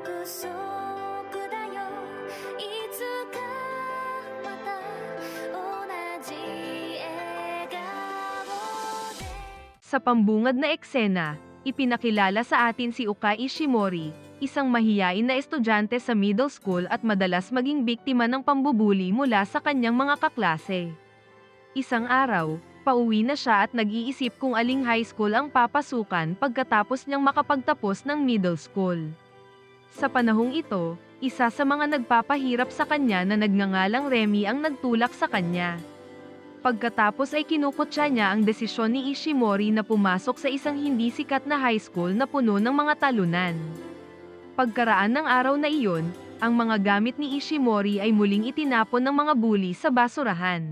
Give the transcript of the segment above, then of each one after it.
約束だよいつかまた同じ笑顔で Sa pambungad na eksena, ipinakilala sa atin si Uka Ishimori, isang mahiyain na estudyante sa middle school at madalas maging biktima ng pambubuli mula sa kanyang mga kaklase. Isang araw, pauwi na siya at nag-iisip kung aling high school ang papasukan pagkatapos niyang makapagtapos ng middle school. Sa panahong ito, isa sa mga nagpapahirap sa kanya na nagngangalang Remy ang nagtulak sa kanya. Pagkatapos ay kinukutya niya ang desisyon ni Ishimori na pumasok sa isang hindi sikat na high school na puno ng mga talunan. Pagkaraan ng araw na iyon, ang mga gamit ni Ishimori ay muling itinapon ng mga bully sa basurahan.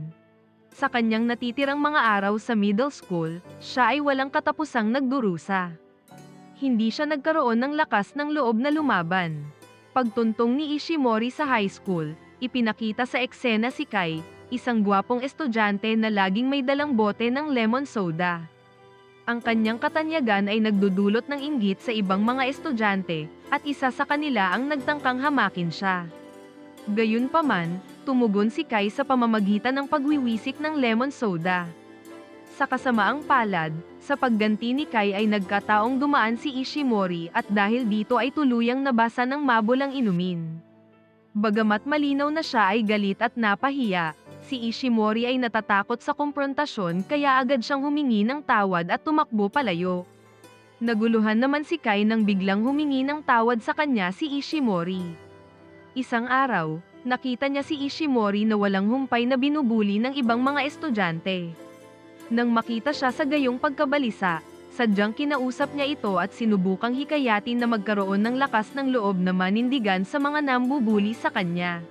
Sa kanyang natitirang mga araw sa middle school, siya ay walang katapusang nagdurusa. Hindi siya nagkaroon ng lakas ng loob na lumaban. Pagtuntong ni Ishimori sa high school, ipinakita sa eksena si Kai, isang gwapong estudyante na laging may dalang bote ng lemon soda. Ang kanyang katanyagan ay nagdudulot ng inggit sa ibang mga estudyante, at isa sa kanila ang nagtangkang hamakin siya. Gayunpaman, tumugon si Kai sa pamamagitan ng pagwiwisik ng lemon soda. Sa kasamaang palad, sa pagganti ni Kai ay nagkataong dumaan si Ishimori at dahil dito ay tuluyang nabasa ng mabulang inumin. Bagamat malinaw na siya ay galit at napahiya, si Ishimori ay natatakot sa komprontasyon kaya agad siyang humingi ng tawad at tumakbo palayo. Naguluhan naman si Kai nang biglang humingi ng tawad sa kanya si Ishimori. Isang araw, nakita niya si Ishimori na walang humpay na binubuli ng ibang mga estudyante. Nang makita siya sa gayong pagkabalisa, sadyang kinausap niya ito at sinubukang hikayatin na magkaroon ng lakas ng loob na manindigan sa mga nambubuli sa kanya.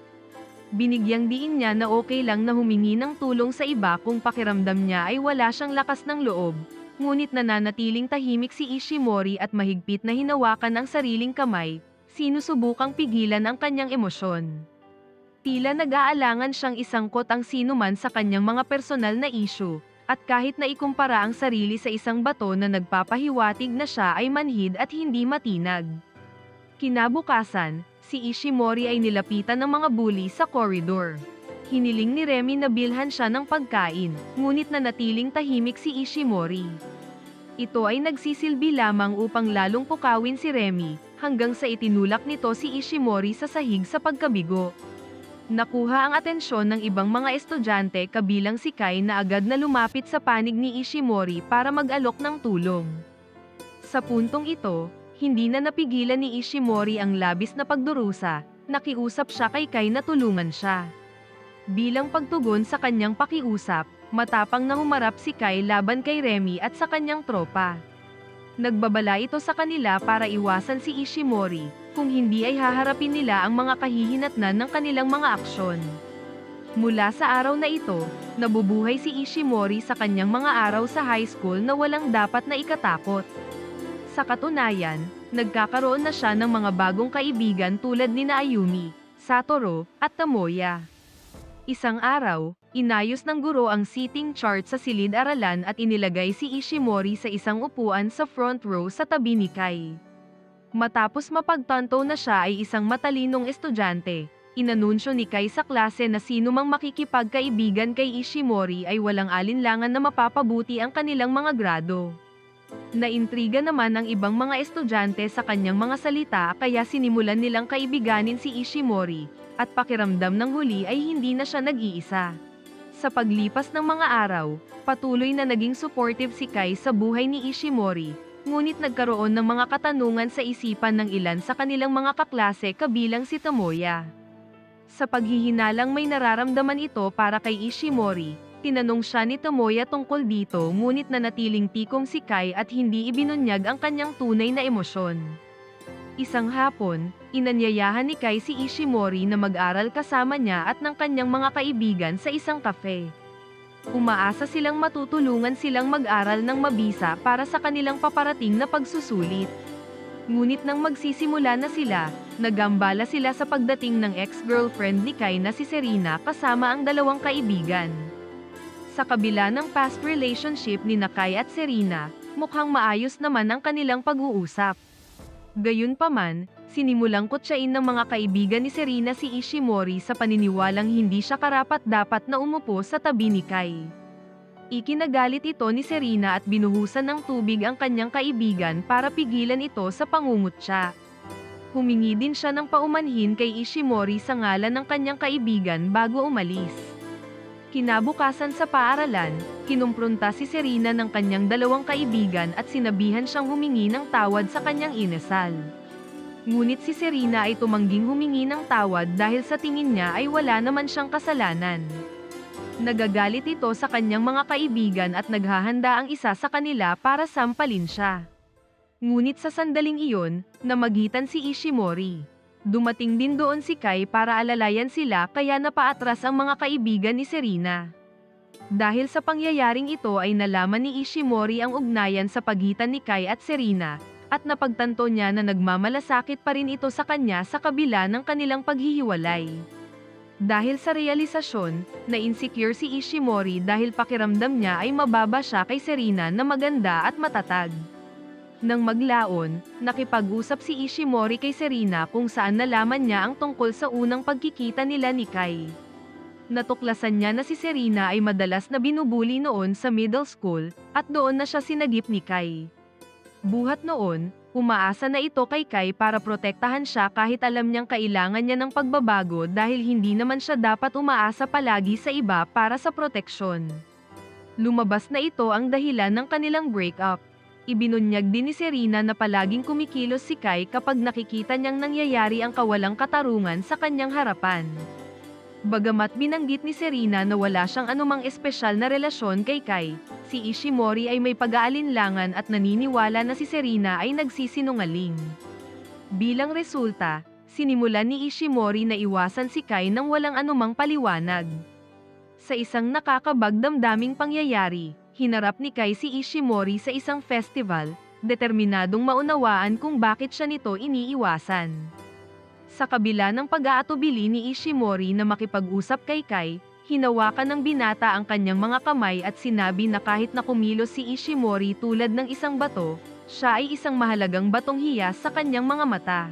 Binigyang diin niya na okay lang na humingi ng tulong sa iba kung pakiramdam niya ay wala siyang lakas ng loob, ngunit nananatiling tahimik si Ishimori at mahigpit na hinawakan ang sariling kamay, sinusubukang pigilan ang kanyang emosyon. Tila nag-aalangan siyang isangkot ang sinuman sa kanyang mga personal na issue, at kahit na ikumpara ang sarili sa isang bato na nagpapahiwatig na siya ay manhid at hindi matinag. Kinabukasan, si Ishimori ay nilapitan ng mga bully sa koridor. Hiniling ni Remy na bilhan siya ng pagkain, ngunit nanatiling tahimik si Ishimori. Ito ay nagsisilbi lamang upang lalong pukawin si Remy, hanggang sa itinulak nito si Ishimori sa sahig sa pagkabigo. Nakuha ang atensyon ng ibang mga estudyante kabilang si Kai na agad na lumapit sa panig ni Ishimori para mag-alok ng tulong. Sa puntong ito, hindi na napigilan ni Ishimori ang labis na pagdurusa, nakiusap siya kay Kai na tulungan siya. Bilang pagtugon sa kanyang pakiusap, matapang na humarap si Kai laban kay Remy at sa kanyang tropa. Nagbabala ito sa kanila para iwasan si Ishimori, kung hindi ay haharapin nila ang mga kahihinatnan ng kanilang mga aksyon. Mula sa araw na ito, nabubuhay si Ishimori sa kanyang mga araw sa high school na walang dapat na ikatakot. Sa katunayan, nagkakaroon na siya ng mga bagong kaibigan tulad ni Ayumi, Satoru, at Tomoya. Isang araw, inayos ng guro ang seating chart sa silid-aralan at inilagay si Ishimori sa isang upuan sa front row sa tabi ni Kai. Matapos mapagtanto na siya ay isang matalinong estudyante, inanunsyo ni Kai sa klase na sino mang makikipagkaibigan kay Ishimori ay walang alinlangan na mapapabuti ang kanilang mga grado. Naintriga naman ang ibang mga estudyante sa kanyang mga salita kaya sinimulan nilang kaibiganin si Ishimori, at pakiramdam ng huli ay hindi na siya nag-iisa. Sa paglipas ng mga araw, patuloy na naging supportive si Kai sa buhay ni Ishimori, ngunit nagkaroon ng mga katanungan sa isipan ng ilan sa kanilang mga kaklase kabilang si Tomoya. Sa paghihinalang may nararamdaman ito para kay Ishimori, tinanong siya ni Tomoya tungkol dito ngunit nanatiling tikom si Kai at hindi ibinunyag ang kanyang tunay na emosyon. Isang hapon, inanyayahan ni Kai si Ishimori na mag-aral kasama niya at ng kanyang mga kaibigan sa isang cafe. Umaasa silang matutulungan silang mag-aral ng mabisa para sa kanilang paparating na pagsusulit. Ngunit nang magsisimula na sila, nagambala sila sa pagdating ng ex-girlfriend ni Kai na si Serena kasama ang dalawang kaibigan. Sa kabila ng past relationship ni Kai at Serena, mukhang maayos naman ang kanilang pag-uusap. Gayunpaman, sinimulang kutsain ng mga kaibigan ni Serena si Ishimori sa paniniwalang hindi siya karapat-dapat na umupo sa tabi ni Kai. Ikinagalit ito ni Serena at binuhusan ng tubig ang kanyang kaibigan para pigilan ito sa pangungutya. Humingi din siya ng paumanhin kay Ishimori sa ngalan ng kanyang kaibigan bago umalis. Kinabukasan sa paaralan, kinumpronta si Serena ng kanyang dalawang kaibigan at sinabihan siyang humingi ng tawad sa kanyang inasal. Ngunit si Serena ay tumangging humingi ng tawad dahil sa tingin niya ay wala naman siyang kasalanan. Nagagalit ito sa kanyang mga kaibigan at naghahanda ang isa sa kanila para sampalin siya. Ngunit sa sandaling iyon, namagitan si Ishimori. Dumating din doon si Kai para alalayan sila kaya napaatras ang mga kaibigan ni Serena. Dahil sa pangyayaring ito ay nalaman ni Ishimori ang ugnayan sa pagitan ni Kai at Serena, at napagtanto niya na nagmamalasakit pa rin ito sa kanya sa kabila ng kanilang paghihiwalay. Dahil sa realisasyon, na-insecure si Ishimori dahil pakiramdam niya ay mababa siya kay Serena na maganda at matatag. Nang maglaon, nakipag-usap si Ishimori kay Serena kung saan nalaman niya ang tungkol sa unang pagkikita nila ni Kai. Natuklasan niya na si Serena ay madalas na binubuli noon sa middle school, at doon na siya sinagip ni Kai. Buhat noon, umaasa na ito kay Kai para protektahan siya kahit alam niyang kailangan niya ng pagbabago dahil hindi naman siya dapat umaasa palagi sa iba para sa proteksyon. Lumabas na ito ang dahilan ng kanilang breakup. Ibinunyag din ni Serena na palaging kumikilos si Kai kapag nakikita niyang nangyayari ang kawalang katarungan sa kanyang harapan. Bagamat binanggit ni Serena na wala siyang anumang espesyal na relasyon kay Kai, si Ishimori ay may pag-aalinlangan at naniniwala na si Serena ay nagsisinungaling. Bilang resulta, sinimulan ni Ishimori na iwasan si Kai nang walang anumang paliwanag. Sa isang nakakabagdamdaming pangyayari, hinarap ni Kai si Ishimori sa isang festival, determinadong maunawaan kung bakit siya nito iniiwasan. Sa kabila ng pag-aatubili ni Ishimori na makipag-usap kay Kai, hinawakan ng binata ang kanyang mga kamay at sinabi na kahit na kumilos si Ishimori tulad ng isang bato, siya ay isang mahalagang batong hiyas sa kanyang mga mata.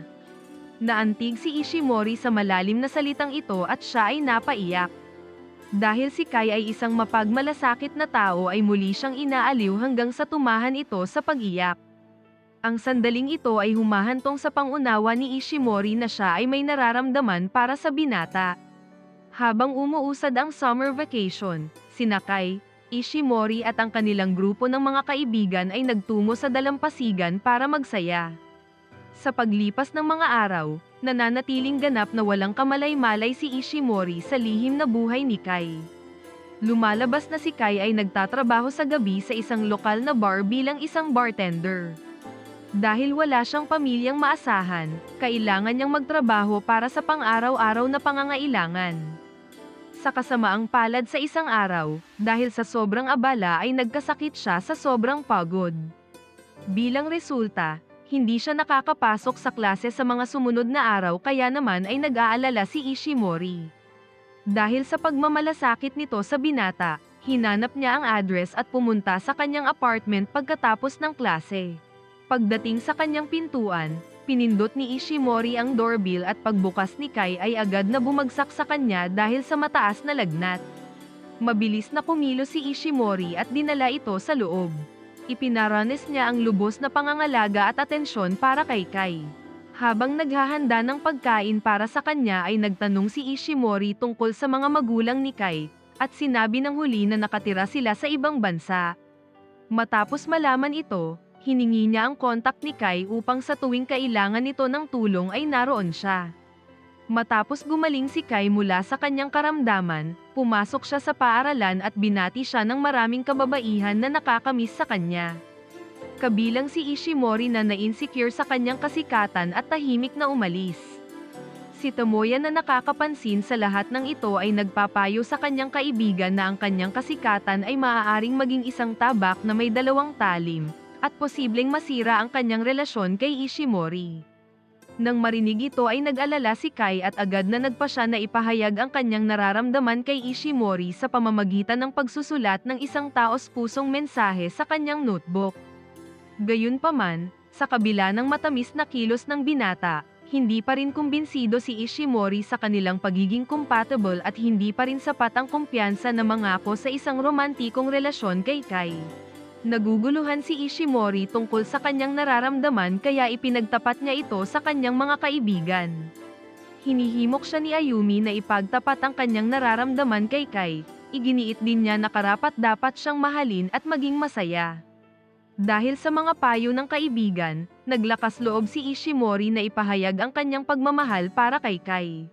Naantig si Ishimori sa malalim na salitang ito at siya ay napaiyak. Dahil si Kai ay isang mapagmalasakit na tao ay muli siyang inaaliw hanggang sa tumahan ito sa pag-iyak. Ang sandaling ito ay humahantong sa pangunawa ni Ishimori na siya ay may nararamdaman para sa binata. Habang umuusad ang summer vacation, sina Kai, Ishimori at ang kanilang grupo ng mga kaibigan ay nagtungo sa dalampasigan para magsaya. Sa paglipas ng mga araw, nananatiling ganap na walang kamalay-malay si Ishimori sa lihim na buhay ni Kai. Lumalabas na si Kai ay nagtatrabaho sa gabi sa isang lokal na bar bilang isang bartender. Dahil wala siyang pamilyang maasahan, kailangan niyang magtrabaho para sa pang-araw-araw na pangangailangan. Sa kasamaang palad sa isang araw, dahil sa sobrang abala ay nagkasakit siya sa sobrang pagod. Bilang resulta, hindi siya nakakapasok sa klase sa mga sumunod na araw kaya naman ay nag-aalala si Ishimori. Dahil sa pagmamalasakit nito sa binata, hinanap niya ang address at pumunta sa kanyang apartment pagkatapos ng klase. Pagdating sa kanyang pintuan, pinindot ni Ishimori ang doorbell at pagbukas ni Kai ay agad na bumagsak sa kanya dahil sa mataas na lagnat. Mabilis na kumilos si Ishimori at dinala ito sa loob. Ipinaranas niya ang lubos na pangangalaga at atensyon para kay Kai. Habang naghahanda ng pagkain para sa kanya ay nagtanong si Ishimori tungkol sa mga magulang ni Kai, at sinabi ng huli na nakatira sila sa ibang bansa. Matapos malaman ito, hiningi niya ang kontak ni Kai upang sa tuwing kailangan nito ng tulong ay naroon siya. Matapos gumaling si Kai mula sa kanyang karamdaman, pumasok siya sa paaralan at binati siya ng maraming kababaihan na nakakamiss sa kanya. Kabilang si Ishimori na na-insecure sa kanyang kasikatan at tahimik na umalis. Si Tomoya na nakakapansin sa lahat ng ito ay nagpapayo sa kanyang kaibigan na ang kanyang kasikatan ay maaaring maging isang tabak na may dalawang talim, at posibleng masira ang kanyang relasyon kay Ishimori. Nang marinig ito ay nag-alala si Kai at agad na nagpa siya na ipahayag ang kanyang nararamdaman kay Ishimori sa pamamagitan ng pagsusulat ng isang taos-pusong mensahe sa kanyang notebook. Gayunpaman, Sa kabila ng matamis na kilos ng binata, hindi pa rin kumbinsido si Ishimori sa kanilang pagiging compatible at hindi pa rin sapat ang kumpiyansa na mangako sa isang romantikong relasyon kay Kai. Naguguluhan si Ishimori tungkol sa kanyang nararamdaman kaya ipinagtapat niya ito sa kanyang mga kaibigan. Hinihimok siya ni Ayumi na ipagtapat ang kanyang nararamdaman kay Kai, iginiit din niya na karapat-dapat siyang mahalin at maging masaya. Dahil sa mga payo ng kaibigan, naglakas loob si Ishimori na ipahayag ang kanyang pagmamahal para kay Kai.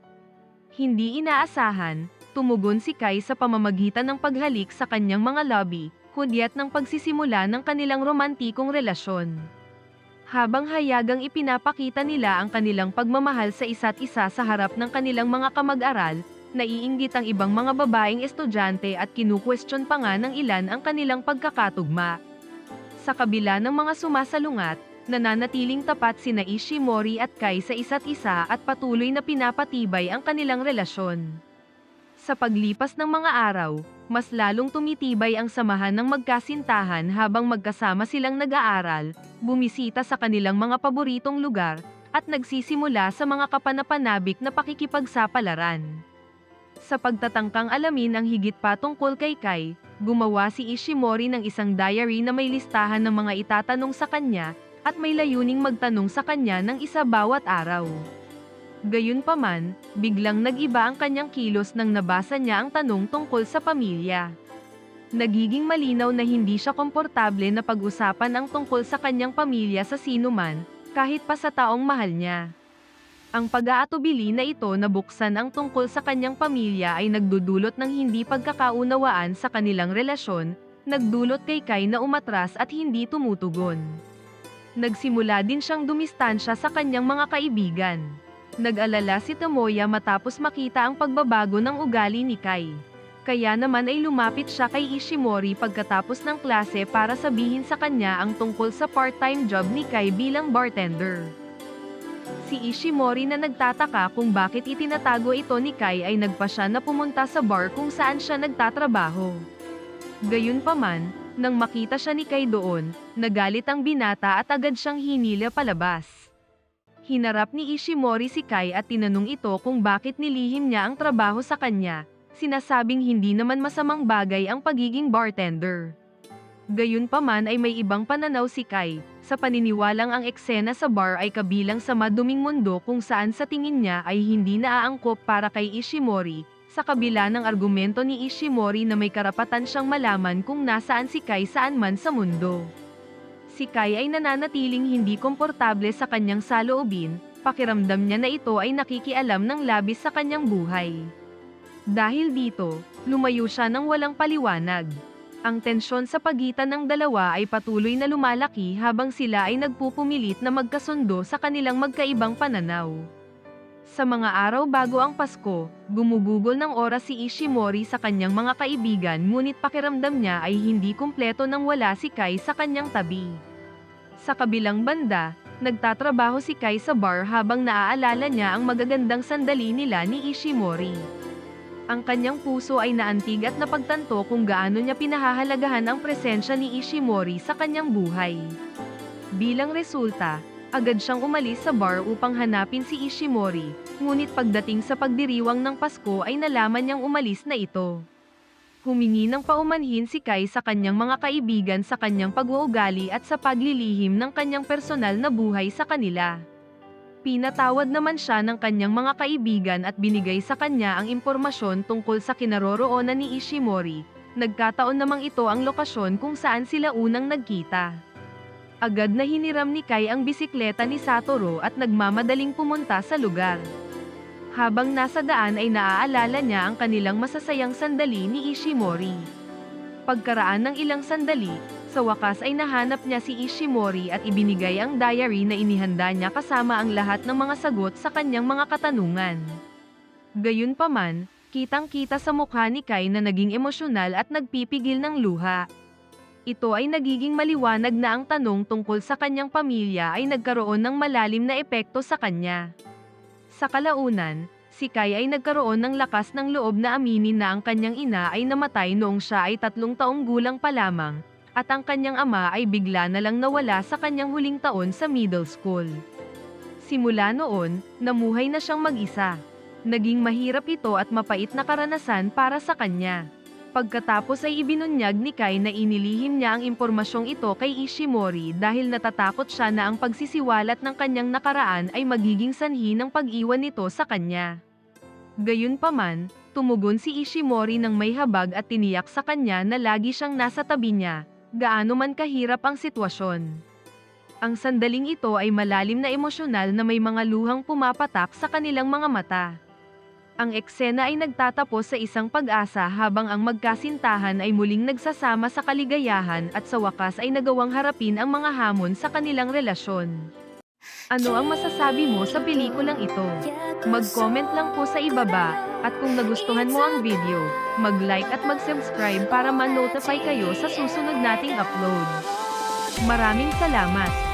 Hindi inaasahan, tumugon si Kai sa pamamagitan ng paghalik sa kanyang mga labi, hudyat ng pagsisimula ng kanilang romantikong relasyon. Habang hayagang ipinapakita nila ang kanilang pagmamahal sa isa't isa sa harap ng kanilang mga kamag-aral, naiinggit ang ibang mga babaeng estudyante at kinukwestiyon pa nga ng ilan ang kanilang pagkakatugma. Sa kabila ng mga sumasalungat, nananatiling tapat sina Ishimori at Kai sa isa't isa at patuloy na pinapatibay ang kanilang relasyon. Sa paglipas ng mga araw, mas lalong tumitibay ang samahan ng magkasintahan habang magkasama silang nag-aaral, bumisita sa kanilang mga paboritong lugar, at nagsisimula sa mga kapanapanabik na pakikipagsapalaran. Sa pagtatangkang alamin ang higit pa tungkol kay Kai, gumawa si Ishimori ng isang diary na may listahan ng mga itatanong sa kanya, at may layuning magtanong sa kanya ng isa bawat araw. Gayunpaman, biglang nag-iba ang kanyang kilos nang nabasa niya ang tanong tungkol sa pamilya. Nagiging malinaw na hindi siya komportable na pag-usapan ang tungkol sa kanyang pamilya sa sinuman, kahit pa sa taong mahal niya. Ang pag-aatubili na ito na buksan ang tungkol sa kanyang pamilya ay nagdudulot ng hindi pagkakaunawaan sa kanilang relasyon, nagdulot kay Kai na umatras at hindi tumutugon. Nagsimula din siyang dumistansya sa kanyang mga kaibigan. Nag-alala si Tomoya matapos makita ang pagbabago ng ugali ni Kai. Kaya naman ay lumapit siya kay Ishimori pagkatapos ng klase para sabihin sa kanya ang tungkol sa part-time job ni Kai bilang bartender. Si Ishimori na nagtataka kung bakit itinatago ito ni Kai ay nagpasya na pumunta sa bar kung saan siya nagtatrabaho. Gayunpaman, nang makita siya ni Kai doon, nagalit ang binata at agad siyang hinila palabas. Hinarap ni Ishimori si Kai at tinanong ito kung bakit nilihim niya ang trabaho sa kanya, sinasabing hindi naman masamang bagay ang pagiging bartender. Gayunpaman ay may ibang pananaw si Kai, sa paniniwalang ang eksena sa bar ay kabilang sa maduming mundo kung saan sa tingin niya ay hindi naaangkop para kay Ishimori, sa kabila ng argumento ni Ishimori na may karapatan siyang malaman kung nasaan si Kai saan man sa mundo. Si Kai ay nananatiling hindi komportable sa kanyang saloobin, pakiramdam niya na ito ay nakikialam ng labis sa kanyang buhay. Dahil dito, lumayo siya ng walang paliwanag. Ang tensyon sa pagitan ng dalawa ay patuloy na lumalaki habang sila ay nagpupumilit na magkasundo sa kanilang magkaibang pananaw. Sa mga araw bago ang Pasko, gumugugol ng oras si Ishimori sa kanyang mga kaibigan ngunit pakiramdam niya ay hindi kumpleto nang wala si Kai sa kanyang tabi. Sa kabilang banda, nagtatrabaho si Kai sa bar habang naaalala niya ang magagandang sandali nila ni Ishimori. Ang kanyang puso ay naantig at napagtanto kung gaano niya pinahahalagahan ang presensya ni Ishimori sa kanyang buhay. Bilang resulta, agad siyang umalis sa bar upang hanapin si Ishimori, ngunit pagdating sa pagdiriwang ng Pasko ay nalaman niyang umalis na ito. Humingi ng paumanhin si Kai sa kanyang mga kaibigan sa kanyang pag-uugali at sa paglilihim ng kanyang personal na buhay sa kanila. Pinatawad naman siya ng kanyang mga kaibigan at binigay sa kanya ang impormasyon tungkol sa kinaroroonan ni Ishimori. Nagkataon namang ito ang lokasyon kung saan sila unang nagkita. Agad na hiniram ni Kai ang bisikleta ni Satoru at nagmamadaling pumunta sa lugar. Habang nasa daan ay naaalala niya ang kanilang masasayang sandali ni Ishimori. Pagkaraan ng ilang sandali, sa wakas ay nahanap niya si Ishimori at ibinigay ang diary na inihanda niya kasama ang lahat ng mga sagot sa kanyang mga katanungan. Gayunpaman, kitang-kita sa mukha ni Kai na naging emosyonal at nagpipigil ng luha. Ito ay nagiging maliwanag na ang tanong tungkol sa kanyang pamilya ay nagkaroon ng malalim na epekto sa kanya. Sa kalaunan, si Kai ay nagkaroon ng lakas ng loob na aminin na ang kanyang ina ay namatay noong siya ay 3 taong gulang pa lamang, at ang kanyang ama ay bigla na lang nawala sa kanyang huling taon sa middle school. Simula noon, namuhay na siyang mag-isa. Naging mahirap ito at mapait na karanasan para sa kanya. Pagkatapos ay ibinunyag ni Kai na inilihim niya ang impormasyong ito kay Ishimori dahil natatakot siya na ang pagsisiwalat ng kanyang nakaraan ay magiging sanhi ng pag-iwan nito sa kanya. Gayunpaman, tumugon si Ishimori ng may habag at tiniyak sa kanya na lagi siyang nasa tabi niya, gaano man kahirap ang sitwasyon. Ang sandaling ito ay malalim na emosyonal na may mga luhang pumapatak sa kanilang mga mata. Ang eksena ay nagtatapos sa isang pag-asa habang ang magkasintahan ay muling nagsasama sa kaligayahan at sa wakas ay nagawang harapin ang mga hamon sa kanilang relasyon. Ano ang masasabi mo sa pelikulang ito? Mag-comment lang po sa ibaba, at kung nagustuhan mo ang video, mag-like at mag-subscribe para ma-notify kayo sa susunod nating upload. Maraming salamat!